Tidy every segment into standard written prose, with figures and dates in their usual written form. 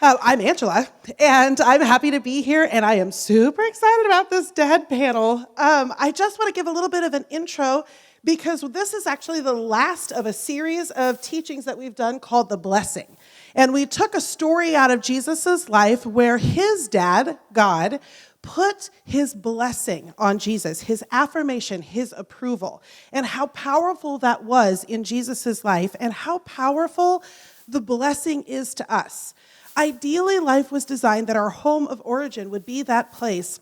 I'm Angela, and I'm happy to be here, and I am super excited about this dad panel. I just want to give a little bit of an intro because this is actually the last of a series of teachings that we've done called The Blessing. And we took a story out of Jesus' life where his dad, God, put his blessing on Jesus, his affirmation, his approval, and how powerful that was in Jesus' life and how powerful the blessing is to us. Ideally, life was designed that our home of origin would be that place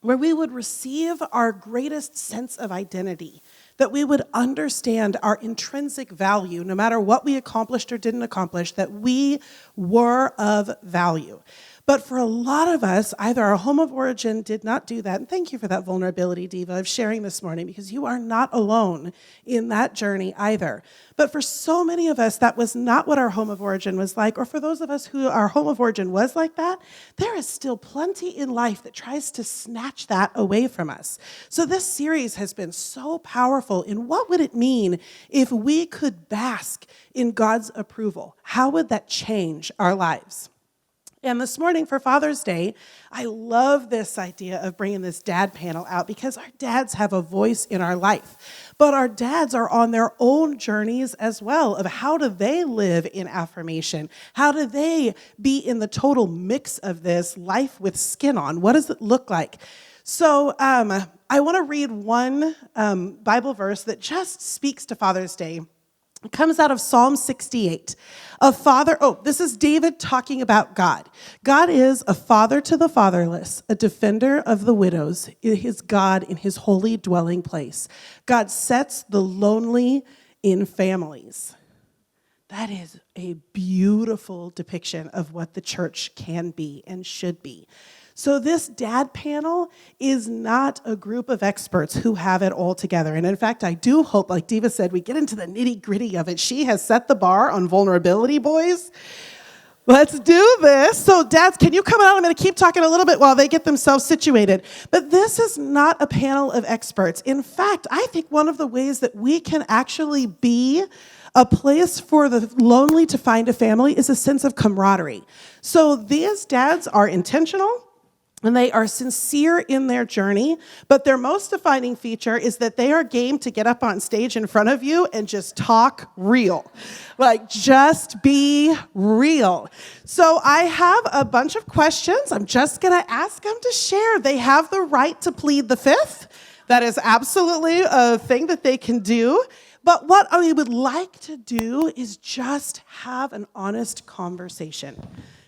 where we would receive our greatest sense of identity, that we would understand our intrinsic value, no matter what we accomplished or didn't accomplish, that we were of value. But for a lot of us, either our home of origin did not do that, and thank you for that vulnerability, Diva, of sharing this morning, because you are not alone in that journey either. But for so many of us, that was not what our home of origin was like, or for those of us who our home of origin was like that, there is still plenty in life that tries to snatch that away from us. So this series has been so powerful in what would it mean if we could bask in God's approval? How would that change our lives? And this morning for Father's Day, I love this idea of bringing this dad panel out because our dads have a voice in our life. But our dads are on their own journeys as well of how do they live in affirmation? How do they be in the total mix of this life with skin on? What does it look like? So I want to read one Bible verse that just speaks to Father's Day. It comes out of Psalm 68. This is David talking about God. God is a father to the fatherless, a defender of the widows, his God in his holy dwelling place. God sets the lonely in families. That is a beautiful depiction of what the church can be and should be. So this dad panel is not a group of experts who have it all together. And in fact, I do hope, like Diva said, we get into the nitty-gritty of it. She has set the bar on vulnerability, boys. Let's do this. So dads, can you come out? I'm going to keep talking a little bit while they get themselves situated. But this is not a panel of experts. In fact, I think one of the ways that we can actually be a place for the lonely to find a family is a sense of camaraderie. So these dads are intentional. And they are sincere in their journey, but their most defining feature is that they are game to get up on stage in front of you and just talk real. Like, just be real. So I have a bunch of questions. I'm just going to ask them to share. They have the right to plead the fifth. That is absolutely a thing that they can do. But what I would like to do is just have an honest conversation.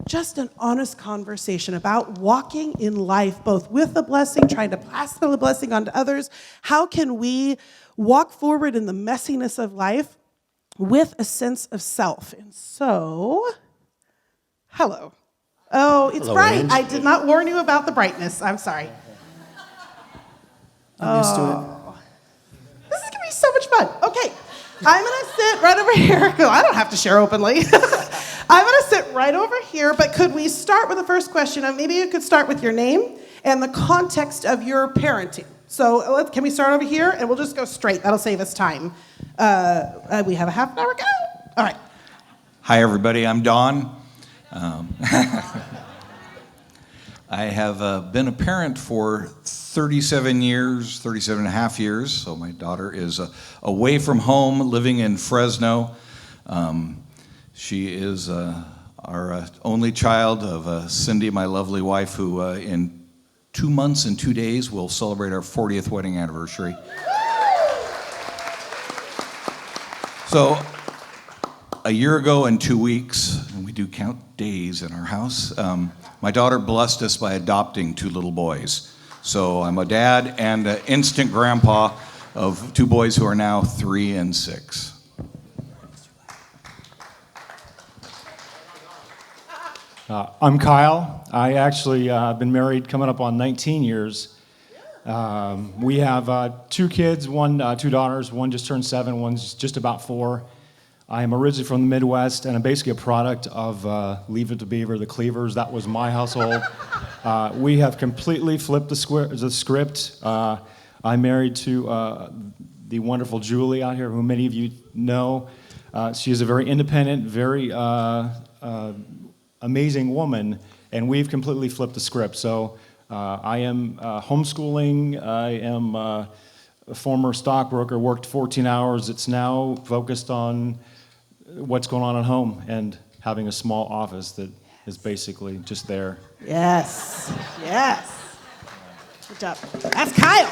Just an honest conversation about walking in life, both with the blessing, trying to pass the blessing on to others. How can we walk forward in the messiness of life with a sense of self? And so, hello. Oh, it's Hello, bright. Ange. I did not warn you about the brightness. I'm sorry. I'm used to it. This is going to be so much fun. Okay, I'm going to sit right over here. I don't have to share openly. I'm going to sit right over here, but could we start with the first question? Maybe you could start with your name and the context of your parenting. So can we start over here? And we'll just go straight. That'll save us time. We have a half an hour to go. All right. Hi, everybody. I'm Don. I have been a parent for 37 and a half years. So my daughter is away from home, living in Fresno. She is our only child of Cindy, my lovely wife, who in 2 months and 2 days will celebrate our 40th wedding anniversary. So a year ago and 2 weeks, and we do count days in our house, my daughter blessed us by adopting 2 little boys. So I'm a dad and an instant grandpa of 2 boys who are now 3 and 6. I'm Kyle. I actually have been married coming up on 19 years. We have 2 kids, 2 daughters. One just turned 7, one's just about 4. I am originally from the Midwest, and I'm basically a product of Leave It to Beaver, the Cleavers. That was my household. We have completely flipped the script. I'm married to the wonderful Julie out here, who many of you know. She is a very independent, very amazing woman, and we've completely flipped the script. So I am homeschooling. I am a former stockbroker, worked 14 hours. It's now focused on what's going on at home and having a small office that is basically just there. Yes. Yes. Good job. That's Kyle.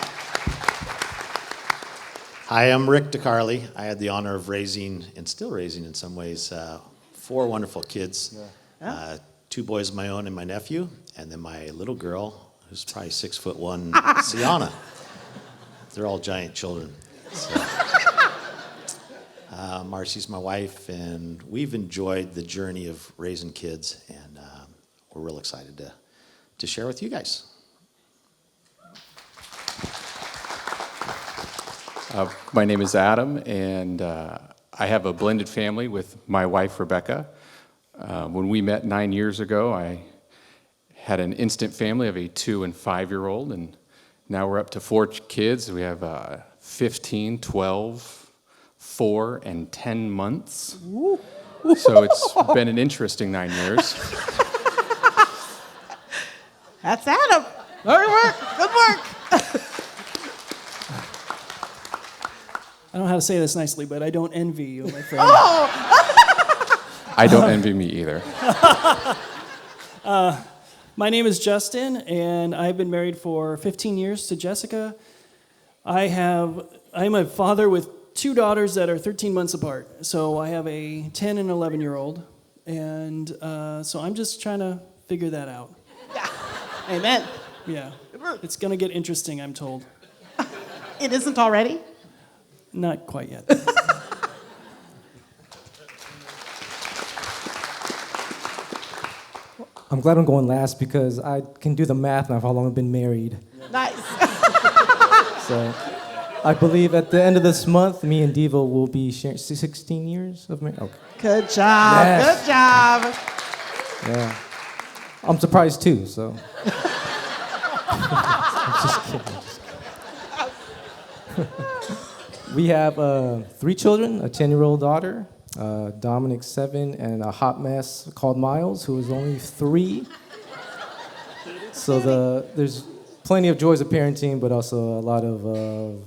Hi, I'm Rick DeCarli. I had the honor of raising, and still raising in some ways, 4 wonderful kids. Yeah. 2 boys of my own and my nephew, and then my little girl, who's probably 6'1", Sienna. They're all giant children. So, Marcy's my wife, and we've enjoyed the journey of raising kids, and we're real excited to share with you guys. My name is Adam, and I have a blended family with my wife, Rebecca. When we met 9 years ago, I had an instant family of a 2- and 5-year-old, and now we're up to 4 kids. We have 15, 12, 4, and 10 months. So it's been an interesting 9 years. That's Adam. Good work. Good work. I don't know how to say this nicely, but I don't envy you, my friend. I don't envy me either. My name is Justin, and I've been married for 15 years to Jessica. I'm a father with 2 daughters that are 13 months apart. So I have a 10 and 11-year-old, and so I'm just trying to figure that out. Yeah. Amen. Yeah, it's gonna get interesting, I'm told. It isn't already? Not quite yet. I'm glad I'm going last because I can do the math now of how long I've been married. Nice. So I believe at the end of this month, me and Devo will be sharing 16 years of marriage. Okay. Good job. Yes. Good job. Yeah. I'm surprised too, so. I'm just kidding. We have 3 children, a 10-year-old daughter, Dominic 7, and a hot mess called Miles, who is only 3. So there's plenty of joys of parenting, but also a lot of, a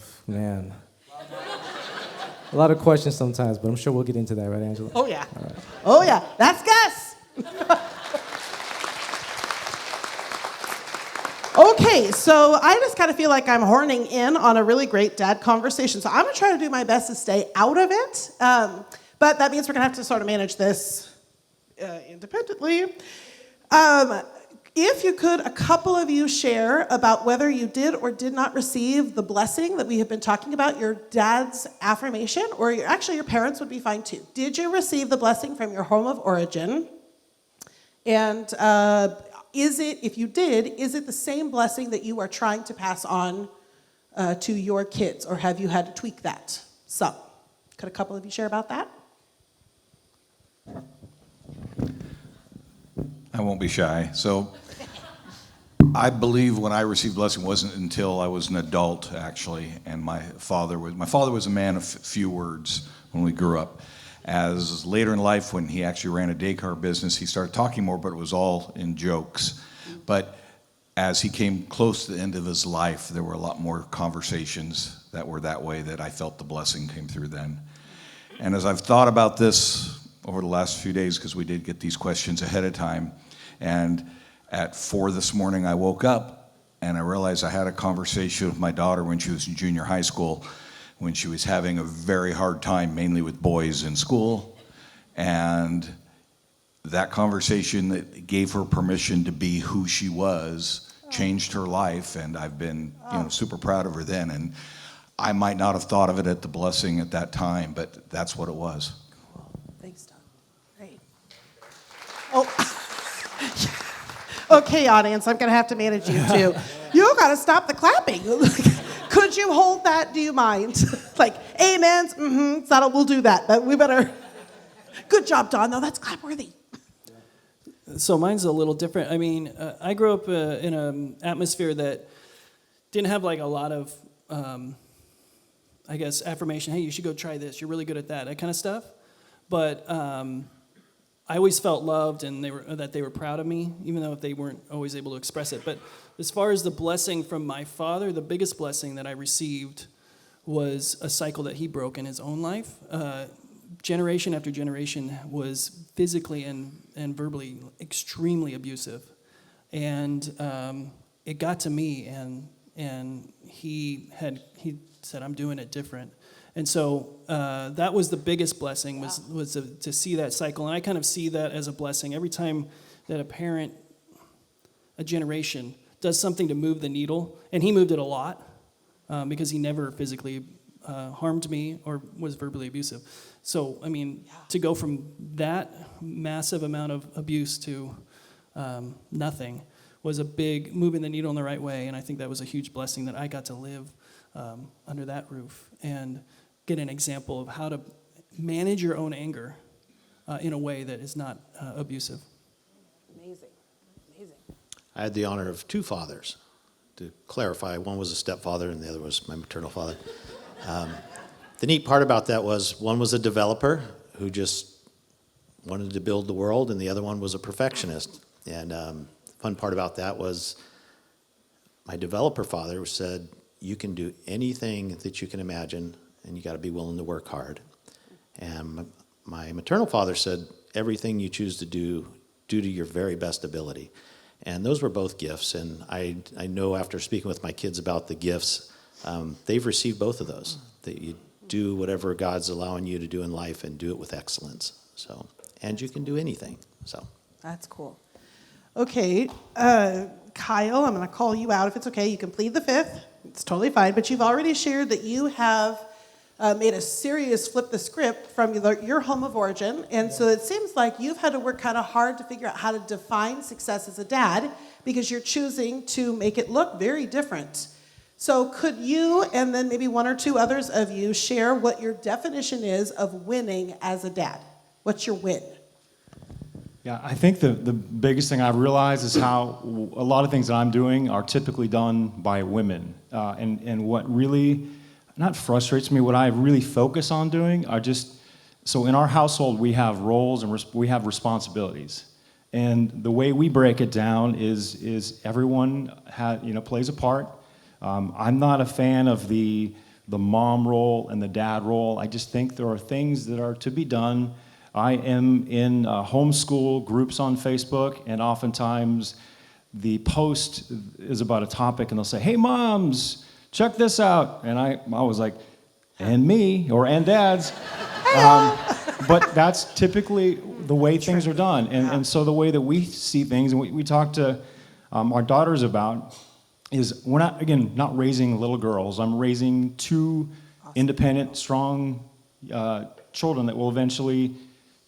lot of questions sometimes, but I'm sure we'll get into that, right, Angela? Oh, yeah. Right. Oh, yeah. That's Gus. Okay, so I just kind of feel like I'm horning in on a really great dad conversation. So I'm going to try to do my best to stay out of it. But that means we're going to have to sort of manage this independently. If you could, a couple of you share about whether you did or did not receive the blessing that we have been talking about, your dad's affirmation, or actually your parents would be fine too. Did you receive the blessing from your home of origin? And is it, if you did, is it the same blessing that you are trying to pass on to your kids, or have you had to tweak that some? Could a couple of you share about that? I won't be shy. So I believe when I received blessing wasn't until I was an adult, actually, and my father was a man of few words when we grew up. As later in life, when he actually ran a daycare business, he started talking more, but it was all in jokes. But as he came close to the end of his life, there were a lot more conversations that were that way, that I felt the blessing came through then. And as I've thought about this over the last few days, because we did get these questions ahead of time, and at 4 this morning I woke up and I realized I had a conversation with my daughter when she was in junior high school, when she was having a very hard time, mainly with boys in school. And that conversation that gave her permission to be who she was changed her life, and I've been super proud of her then. And I might not have thought of it at the blessing at that time, but that's what it was. Cool. Thanks, Tom. Great. Oh. Okay, audience, I'm going to have to manage you too. You got to stop the clapping. Could you hold that? Do you mind? Like, amens, we'll do that, but we better. Good job, Don, though, that's clap-worthy. So mine's a little different. I mean, I grew up in an atmosphere that didn't have like a lot of, I guess, affirmation. Hey, you should go try this. You're really good at that kind of stuff. But I always felt loved and that they were proud of me, even though they weren't always able to express it. But as far as the blessing from my father, the biggest blessing that I received was a cycle that he broke in his own life. Generation after generation was physically and verbally extremely abusive. And it got to me, and he said, I'm doing it different. And so that was the biggest blessing, was to see that cycle. And I kind of see that as a blessing. Every time that a parent, a generation, does something to move the needle, and he moved it a lot because he never physically harmed me or was verbally abusive. So, I mean, to go from that massive amount of abuse to nothing was a big moving the needle in the right way. And I think that was a huge blessing that I got to live under that roof and get an example of how to manage your own anger in a way that is not abusive. Amazing. Amazing. I had the honor of two fathers. To clarify, one was a stepfather and the other was my maternal father. The neat part about that was one was a developer who just wanted to build the world, and the other one was a perfectionist. And the fun part about that was my developer father said, you can do anything that you can imagine, and you got to be willing to work hard. And my maternal father said, everything you choose to do to your very best ability. And those were both gifts, and I know after speaking with my kids about the gifts, they've received both of those, that you do whatever God's allowing you to do in life and do it with excellence. So, and you can do anything. So That's cool. Okay, Kyle, I'm going to call you out if it's okay. You can plead the fifth. It's totally fine. But you've already shared that you have made a serious flip the script from your home of origin. And so it seems like you've had to work kind of hard to figure out how to define success as a dad because you're choosing to make it look very different. So could you, and then maybe one or two others of you, share what your definition is of winning as a dad? What's your win? Yeah, I think the biggest thing I've realized is how a lot of things that I'm doing are typically done by women. And what really, not frustrates me, what I really focus on doing are just, so in our household we have roles and we have responsibilities. And the way we break it down is everyone plays a part. I'm not a fan of the mom role and the dad role. I just think there are things that are to be done. I am in homeschool groups on Facebook, and oftentimes the post is about a topic, and they'll say, "Hey, moms, check this out," and I was like, "And me," or "and dads," but that's typically the way things are done, and so the way that we see things, and we talk to our daughters about, is we're not raising little girls. I'm raising two independent, strong children that will eventually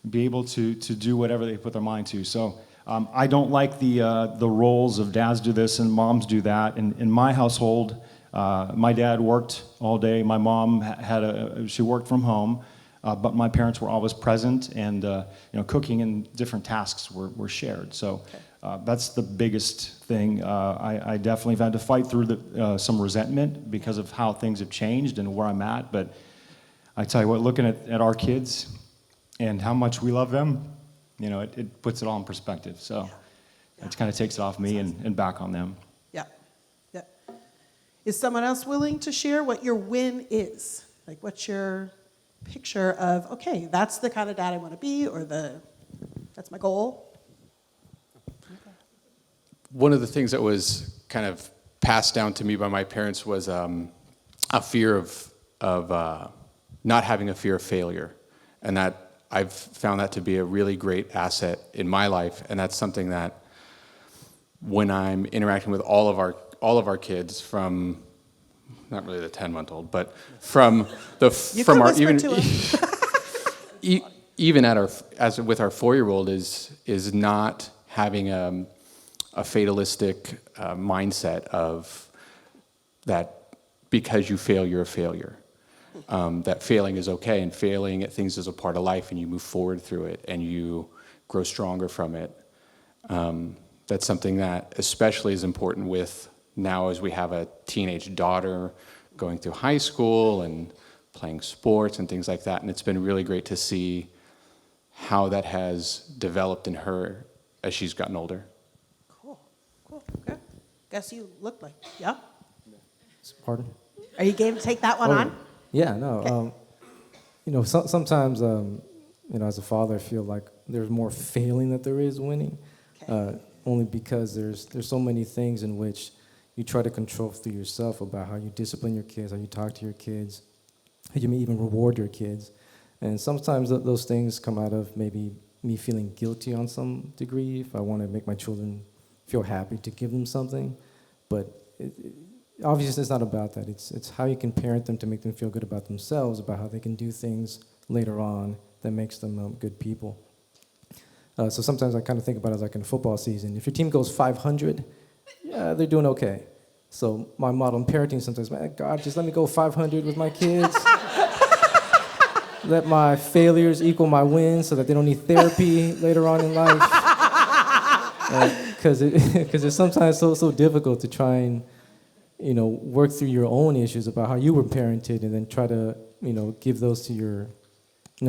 be able to do whatever they put their mind to. So I don't like the roles of dads do this and moms do that. In my household, my dad worked all day. My mom she worked from home, but my parents were always present, and cooking and different tasks were shared. So that's the biggest thing. I definitely have had to fight through some resentment because of how things have changed and where I'm at. But I tell you what, looking at our kids and how much we love them, it puts it all in perspective. So it kind of takes it off me and back on them. Yeah. Yeah. Is someone else willing to share what your win is? Like, what's your picture of, okay, that's the kind of dad I want to be, or that's my goal? One of the things that was kind of passed down to me by my parents was a fear of not having a fear of failure, and that I've found that to be a really great asset in my life, and that's something that when I'm interacting with all of our kids, from not really the 10-month-old, but from our even with our 4-year-old is not having a fatalistic mindset of that because you fail, you're a failure. That failing is okay, and failing at things is a part of life, and you move forward through it, and you grow stronger from it. That's something that especially is important with now as we have a teenage daughter going through high school and playing sports and things like that, and it's been really great to see how that has developed in her as she's gotten older. Cool. Okay. Guess you look like, yeah? Pardon? Are you game to take that one on? Yeah, no. Sometimes, as a father, I feel like there's more failing than there is winning. Okay. Only because there's so many things in which you try to control through yourself about how you discipline your kids, how you talk to your kids, how you may even reward your kids. And sometimes those things come out of maybe me feeling guilty on some degree if I want to make my children feel happy to give them something. But obviously it's not about that. It's how you can parent them to make them feel good about themselves, about how they can do things later on that makes them good people. So sometimes I kind of think about it as like in a football season. If your team goes 500, yeah, they're doing okay. So my model in parenting sometimes, man, God, just let me go 500 with my kids. Let my failures equal my wins so that they don't need therapy later on in life. Because it's sometimes so difficult to try and, work through your own issues about how you were parented and then try to, give those to your,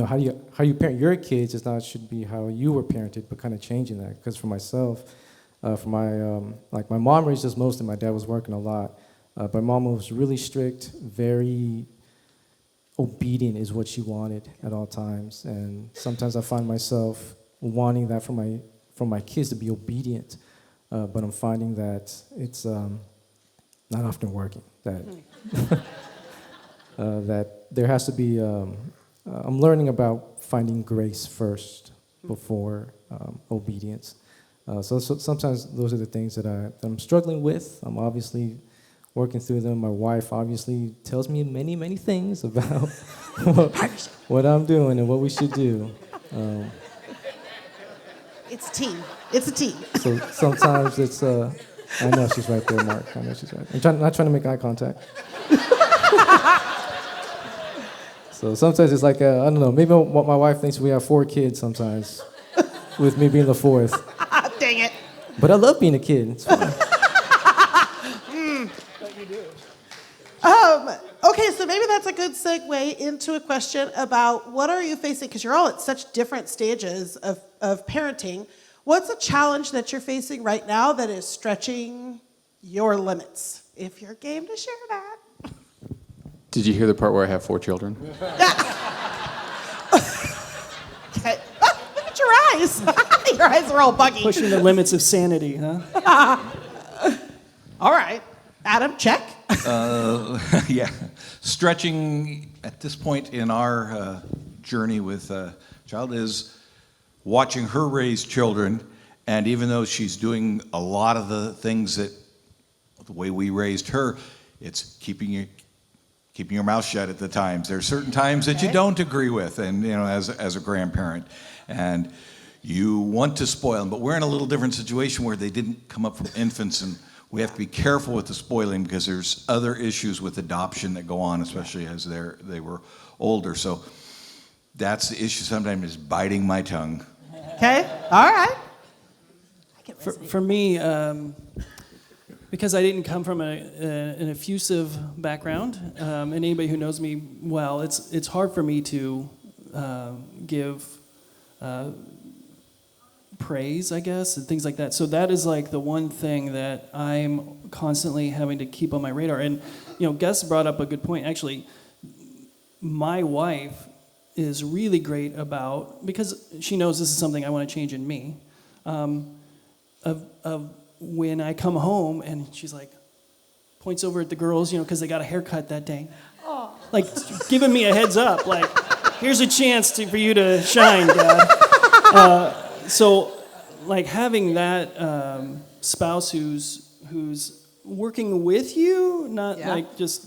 how you parent your kids should be how you were parented, but kind of changing that. Because for myself, my mom raised us mostly. My dad was working a lot. But my mom was really strict, very obedient is what she wanted at all times. And sometimes I find myself wanting that from my kids to be obedient. But I'm finding that it's not often working. That there has to be, I'm learning about finding grace first before obedience. So sometimes those are the things that I'm struggling with. I'm obviously working through them. My wife obviously tells me many, many things about what I'm doing and what we should do. It's team. It's a team. So sometimes it's, I know she's right there, Mark. I know she's right. I'm not trying to make eye contact. So sometimes it's like, I don't know, maybe what my wife thinks we have 4 kids sometimes, with me being the 4th. Dang it. But I love being a kid. It's fun. Okay, so maybe that's a good segue into a question about what are you facing, because you're all at such different stages of parenting. What's a challenge that you're facing right now that is stretching your limits? If you're game to share that. Did you hear the part where I have 4 children? Okay. Look at your eyes. Your eyes are all buggy. Pushing the limits of sanity, huh? All right. Adam, check. Yeah, stretching at this point in our journey with child is watching her raise children, and even though she's doing a lot of the things that the way we raised her, it's keeping your mouth shut at the times. There are certain times that you don't agree with, and as a grandparent, and you want to spoil them, but we're in a little different situation where they didn't come up from infants, and we have to be careful with the spoiling because there's other issues with adoption that go on, especially as they were older. So that's the issue sometimes, is biting my tongue. Okay. All right. For me, because I didn't come from an effusive background, and anybody who knows me well, it's hard for me to give praise, I guess, and things like that. So that is like the one thing that I'm constantly having to keep on my radar. And Gus brought up a good point. Actually, my wife is really great about, because she knows this is something I want to change in me, of when I come home and she's like, points over at the girls, because they got a haircut that day. Oh. Like, giving me a heads up, like, here's a chance for you to shine, Dad. So, like, having that spouse who's working with you, not like just,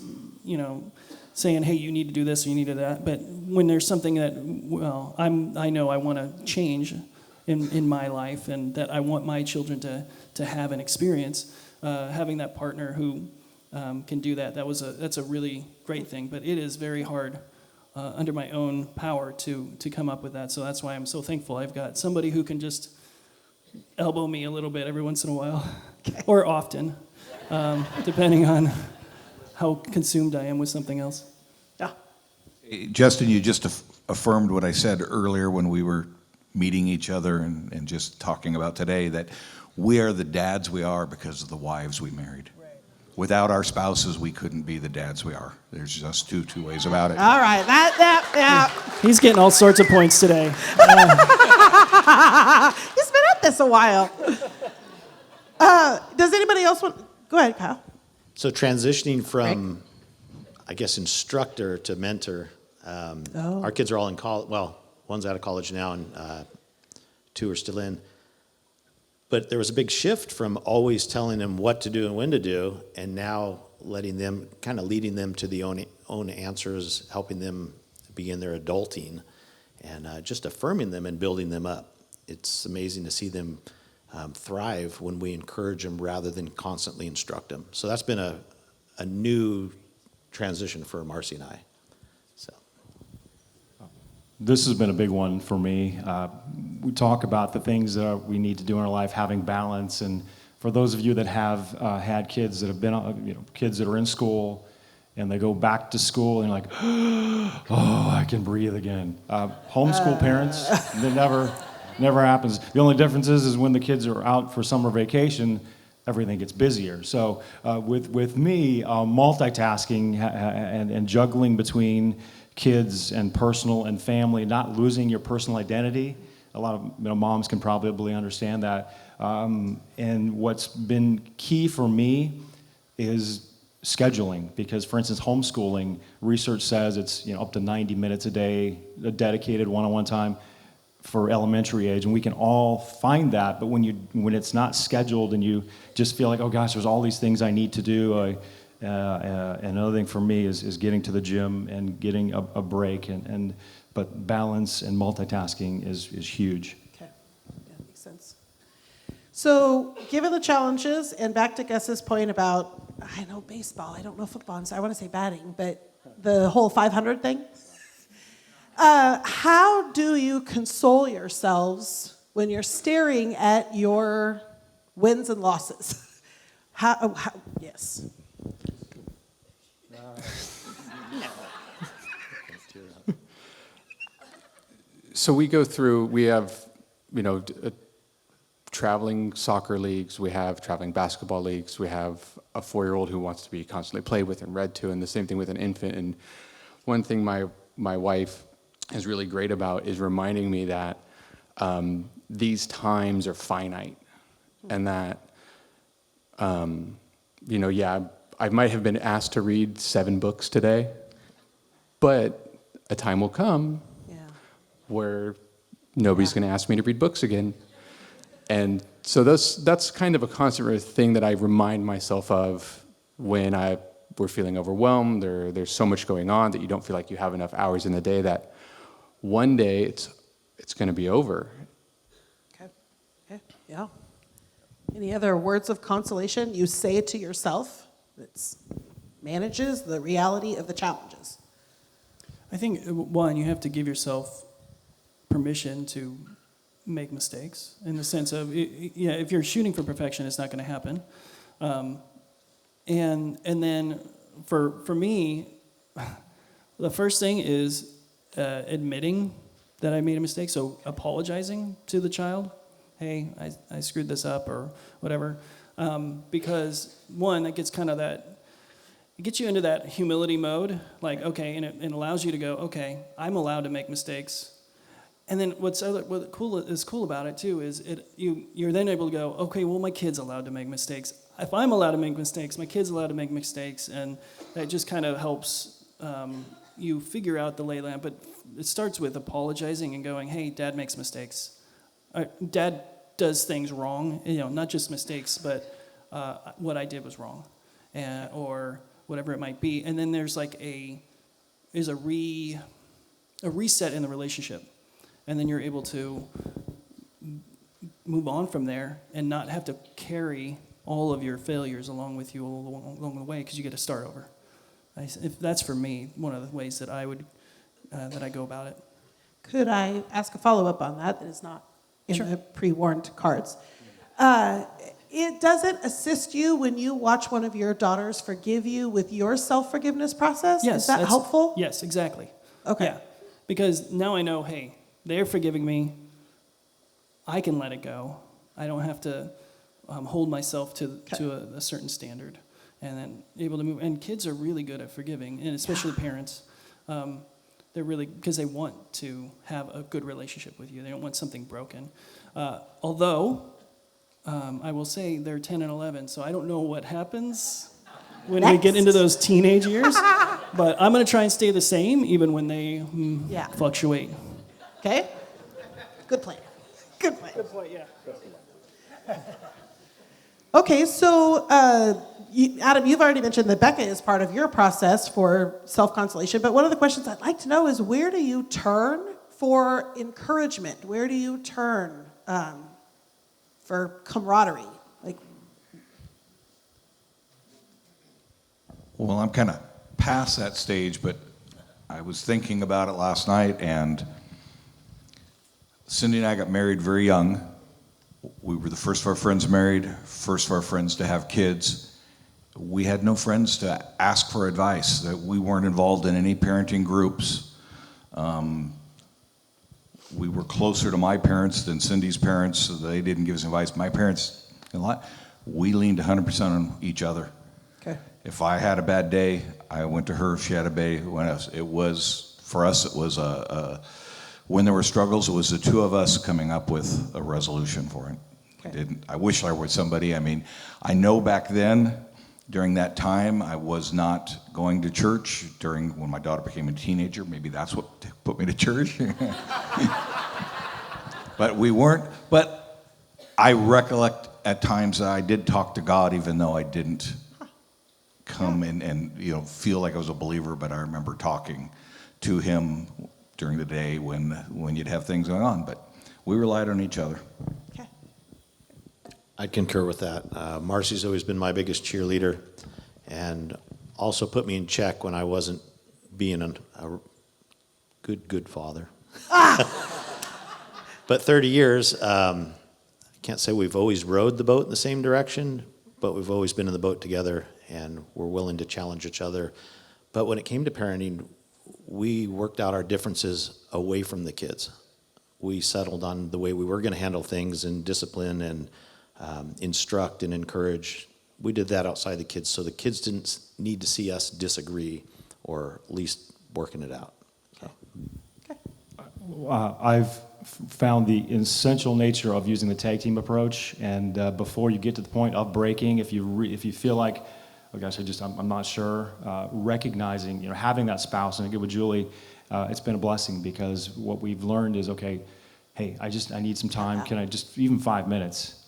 saying, hey, you need to do this or you need to do that, but when there's something that, I know I want to change in my life and that I want my children to have and experience, having that partner who can do that, that's a really great thing, but it is very hard under my own power to come up with that. So that's why I'm so thankful I've got somebody who can just elbow me a little bit every once in a while, or often, depending on how consumed I am with something else. Yeah. Justin, you just affirmed what I said earlier when we were meeting each other and just talking about today that we are the dads we are because of the wives we married. Without our spouses, we couldn't be the dads we are. There's just two ways about it. All right, that. He's getting all sorts of points today. He's been at this a while. Does anybody else want? Go ahead, Kyle. So transitioning from, I guess, instructor to mentor. Our kids are all in college. Well, one's out of college now, and 2 are still in. But there was a big shift from always telling them what to do and when to do, and now letting them, kind of leading them to the own answers, helping them begin their adulting, and just affirming them and building them up. It's amazing to see them thrive when we encourage them rather than constantly instruct them. So that's been a new transition for Marcy and I. So. This has been a big one for me. We talk about the things that we need to do in our life, having balance. And for those of you that have had kids that have been, kids that are in school, and they go back to school, and you're like, oh, I can breathe again. Homeschool parents, that never happens. The only difference is when the kids are out for summer vacation, everything gets busier. So with me, multitasking and juggling between kids and personal and family, not losing your personal identity. A lot of moms can probably understand that. And what's been key for me is scheduling, because for instance, homeschooling, research says it's up to 90 minutes a day, a dedicated one-on-one time for elementary age, and we can all find that. But when it's not scheduled and you just feel like, oh gosh, there's all these things I need to do. Another thing for me is getting to the gym and getting a break, but balance and multitasking is huge. Okay, yeah, makes sense. So, given the challenges, and back to Gus's point about, I know baseball, I don't know football, and so I want to say batting, but the whole 500 thing. How do you console yourselves when you're staring at your wins and losses? Yes. So we have, traveling soccer leagues, we have traveling basketball leagues, we have a 4-year-old who wants to be constantly played with and read to, and the same thing with an infant. And one thing my wife is really great about is reminding me that these times are finite, and that, I might have been asked to read 7 books today, but a time will come where nobody's going to ask me to read books again. And so that's kind of a constant thing that I remind myself of when we're feeling overwhelmed, or there's so much going on that you don't feel like you have enough hours in the day, that one day it's going to be over. Okay, yeah. Any other words of consolation you say to yourself that manages the reality of the challenges? I think, one, you have to give yourself permission to make mistakes, in the sense of, if you're shooting for perfection, it's not going to happen. And then for me, the first thing is admitting that I made a mistake, so apologizing to the child. Hey, I screwed this up, or whatever. Because one, it gets it gets you into that humility mode, like, okay, and it allows you to go, okay, I'm allowed to make mistakes. And then what is cool about it too is you're then able to go, okay, well, my kid's allowed to make mistakes. If I'm allowed to make mistakes, my kid's allowed to make mistakes, and that just kind of helps you figure out the lay of the land. But it starts with apologizing and going, hey, Dad makes mistakes. Dad does things wrong, not just mistakes, but what I did was wrong, or whatever it might be. And then there's like a reset in the relationship. And then you're able to move on from there and not have to carry all of your failures along with you along the way, because you get to start over. If that's for me, one of the ways that I go about it. Could I ask a follow-up on that is not in Sure. the pre-warned cards? It doesn't assist you when you watch one of your daughters forgive you with your self-forgiveness process? Yes. Is that helpful? Yes, exactly. Okay. Yeah. Because now I know, hey, they're forgiving me. I can let it go. I don't have to hold myself to a certain standard, and then able to move. And kids are really good at forgiving, and especially parents. They're really, because they want to have a good relationship with you. They don't want something broken. Although, I will say they're 10 and 11, so I don't know what happens when we get into those teenage years. But I'm going to try and stay the same, even when they fluctuate. Okay? Good plan. Good plan. Good point, yeah. Okay, so Adam, you've already mentioned that Becca is part of your process for self-consolation, but one of the questions I'd like to know is where do you turn for encouragement? Where do you turn for camaraderie? Like, Well, I'm kind of past that stage, but I was thinking about it last night, and Cindy and I got married very young. We were the first of our friends married, first of our friends to have kids. We had no friends to ask for advice. That we weren't involved in any parenting groups. We were closer to my parents than Cindy's parents, so they didn't give us advice. My parents, we leaned 100% on each other. okay. If I had a bad day, I went to her. If she had a bad day, it was, for us, it was when there were struggles, it was the two of us coming up with a resolution for it. Okay. I wish I were somebody. I mean, I know back then, during that time, I was not going to church when my daughter became a teenager. Maybe that's what put me to church. But we weren't. But I recollect at times that I did talk to God, even though I didn't come and feel like I was a believer. But I remember talking to Him during the day when you'd have things going on. But we relied on each other. Okay. I'd concur with that. Marcy's always been my biggest cheerleader and also put me in check when I wasn't being a good father. But 30 years, I can't say we've always rowed the boat in the same direction, but we've always been in the boat together, and we're willing to challenge each other. But when it came to parenting, we worked out our differences away from the kids. We settled on the way we were going to handle things and discipline and instruct and encourage. We did that outside the kids, so the kids didn't need to see us disagree or at least working it out. So. I've found the essential nature of using the tag team approach, and before you get to the point of breaking, if you feel like, oh gosh, I'm not sure, recognizing, having that spouse, and again with Julie, it's been a blessing because what we've learned is, okay, hey, I need some time. Can I just, even 5 minutes?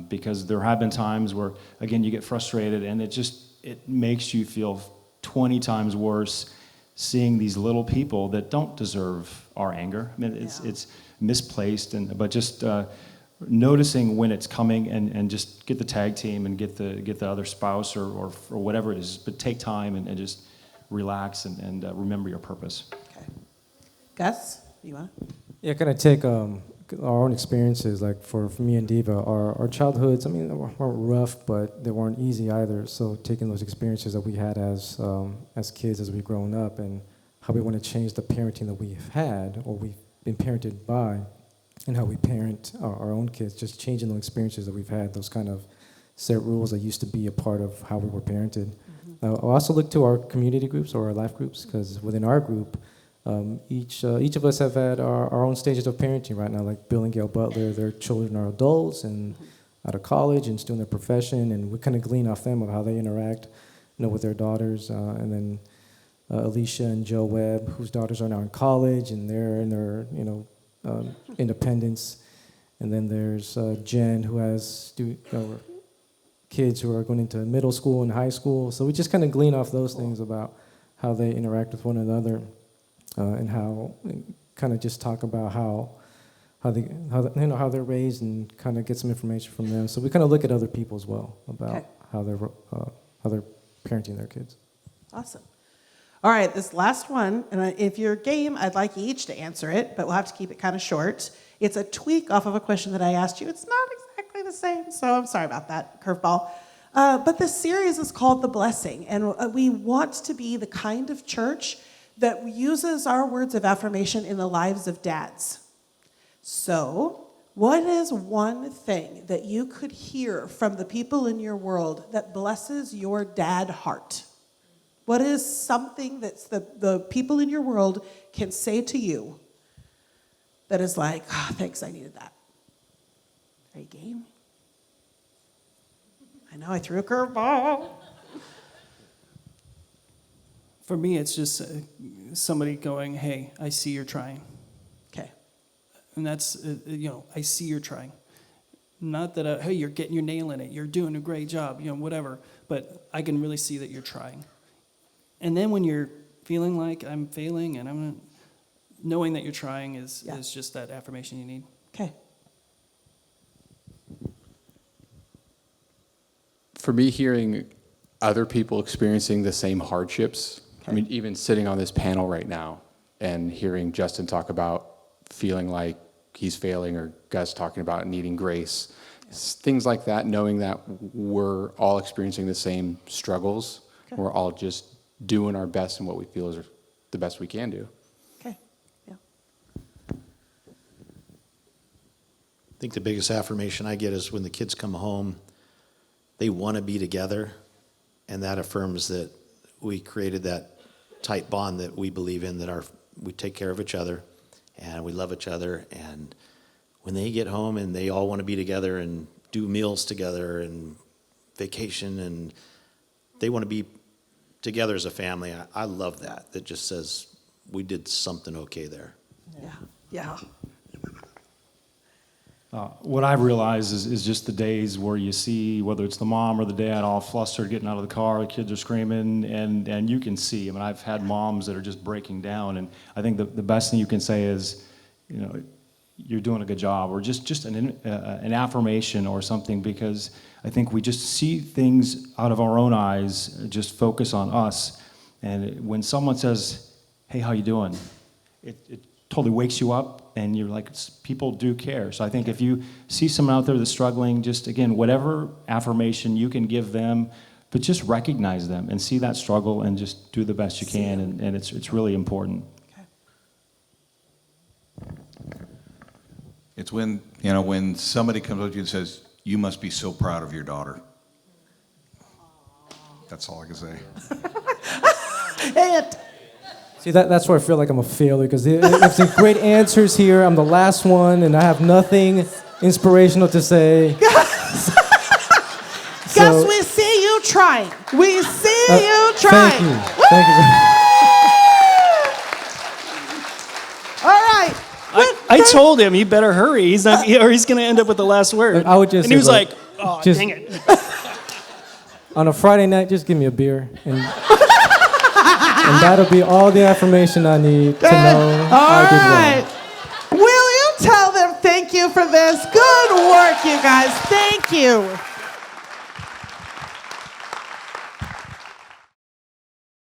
Because there have been times where, again, you get frustrated, and it makes you feel 20 times worse seeing these little people that don't deserve our anger. I mean, it's misplaced, but just noticing when it's coming, and just get the tag team and get the other spouse or whatever it is, but take time and just relax and remember your purpose. Okay. Gus, you want to? Yeah, kind of take our own experiences, like for me and Diva, our childhoods, I mean, they weren't rough, but they weren't easy either. So taking those experiences that we had as kids, as we've grown up, and how we want to change the parenting that we've had or we've been parented by, and how we parent our own kids, just changing those experiences that we've had, those kind of set rules that used to be a part of how we were parented. I also look to our community groups or our life groups, because within our group, each of us have had our own stages of parenting right now, like Bill and Gail Butler. Their children are adults and out of college and still in their profession, and we kind of glean off them of how they interact, with their daughters. And then Alicia and Joe Webb, whose daughters are now in college, and they're in their independence. And then there's Jen, who has kids who are going into middle school and high school. So we just kind of glean off those things about how they interact with one another. And how kind of just talk about how they're raised, and kind of get some information from them. So we kind of look at other people as well about how they're parenting their kids. Awesome. All right, this last one, and if you're game, I'd like you each to answer it, but we'll have to keep it kind of short. It's a tweak off of a question that I asked you. It's not exactly the same, so I'm sorry about that, curveball. But this series is called The Blessing, and we want to be the kind of church that uses our words of affirmation in the lives of dads. So what is one thing that you could hear from the people in your world that blesses your dad heart? What is something that the people in your world can say to you that is like, thanks, I needed that? Are you game? I know I threw a curveball. For me, it's just somebody going, hey, I see you're trying. Okay. And that's, I see you're trying. Not that, hey, you're nailing it. You're doing a great job, whatever. But I can really see that you're trying. And then when you're feeling like I'm failing and knowing that you're trying is just that affirmation you need. Okay. For me, hearing other people experiencing the same hardships, I mean, even sitting on this panel right now and hearing Justin talk about feeling like he's failing, or Gus talking about needing grace, things like that, knowing that we're all experiencing the same struggles, we're all just doing our best in what we feel is the best we can do. Okay. Yeah. I think the biggest affirmation I get is when the kids come home, they want to be together, and that affirms that we created that tight bond that we believe in, that we take care of each other and we love each other. And when they get home and they all want to be together and do meals together and vacation, and they want to be together as a family, I love that. That just says we did something okay there. Yeah. Yeah. What I've realized is just the days where you see, whether it's the mom or the dad, all flustered, getting out of the car, the kids are screaming, and you can see. I mean, I've had moms that are just breaking down, and I think the best thing you can say is, you're doing a good job, or just an affirmation or something, because I think we just see things out of our own eyes, just focus on us, and when someone says, hey, how you doing? It totally wakes you up, and you're like, people do care. So I think if you see someone out there that's struggling, just, again, whatever affirmation you can give them, but just recognize them and see that struggle and just do the best you can, and it's really important. It's when somebody comes up to you and says, you must be so proud of your daughter. That's all I can say. See, that's where I feel like I'm a failure, because if some great answers here, I'm the last one, and I have nothing inspirational to say. Gus, we see you trying. We see you trying. Thank you. Thank you. All right. I told him, you better hurry. He's not, or he's going to end up with the last word. I would just and he was say, like, oh, just- dang it. On a Friday night, just give me a beer, and that'll be all the affirmation I need to know I did well. Will you tell them thank you for this? Good work, you guys. Thank you.